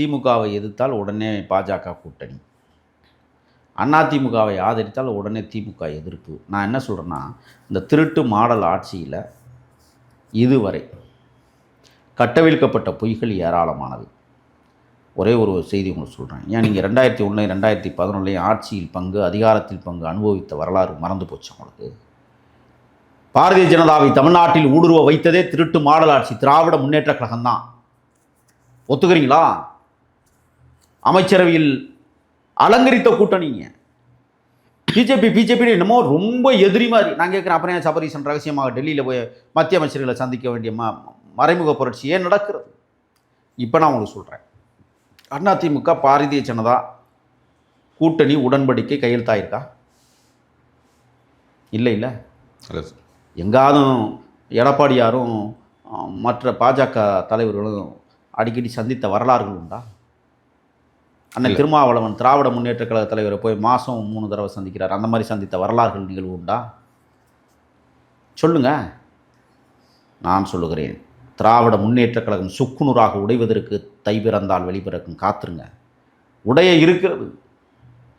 திமுகவை எதிர்த்தால் உடனே பாஜக கூட்டணி, அதிமுகவை ஆதரித்தால் உடனே திமுக எதிர்ப்பு. நான் என்ன சொல்கிறேன்னா, இந்த திருட்டு மாடல் ஆட்சியில் இதுவரை கட்டவிழ்க்கப்பட்ட பொய்கள் ஏராளமானது. ஒரே ஒரு செய்தி உங்களுக்கு சொல்கிறேன். ஏன் நீங்கள் 2001 2011 ஆட்சியில் பங்கு, அதிகாரத்தில் பங்கு அனுபவித்த வரலாறு மறந்து போச்சு உங்களுக்கு? பாரதிய ஜனதாவை தமிழ்நாட்டில் ஊடுருவ வைத்ததே திருட்டு மாடல் ஆட்சி, திராவிட முன்னேற்ற கழகம் தான். ஒத்துக்கிறீங்களா? அமைச்சரவையில் அலங்கரித்த கூட்டணிங்க. பிஜேபி என்னமோ ரொம்ப எதிரி மாதிரி. நான் கேட்குறேன், அப்புறம் ஏன் சபரீசன் ரகசியமாக டெல்லியில் போய் மத்திய அமைச்சர்களை சந்திக்க வேண்டிய மறைமுக புரட்சி ஏன் நடக்கிறது? இப்போ நான் உங்களுக்கு சொல்கிறேன். அதிமுக பாரதிய ஜனதா கூட்டணி உடன்படிக்கை கையெழுத்தாயிருக்கா? இல்லை. எங்காதும் எடப்பாடியாரும் மற்ற பாஜக தலைவர்களும் அடிக்கடி சந்தித்த வரலாறுகள் உண்டா? அண்ணன் திருமாவளவன் திராவிட முன்னேற்ற கழக தலைவரை போய் மாதம் 3 தடவை சந்திக்கிறார். அந்த மாதிரி சந்தித்த வரலாறுகள் நிகழ்வு உண்டா? சொல்லுங்க. நான் சொல்லுகிறேன், திராவிட முன்னேற்ற கழகம் சுக்குநூறாக உடைவதற்கு தை பிறந்தால் வெளிப்பிறக்கும். காத்துருங்க, உடைய இருக்கிறது.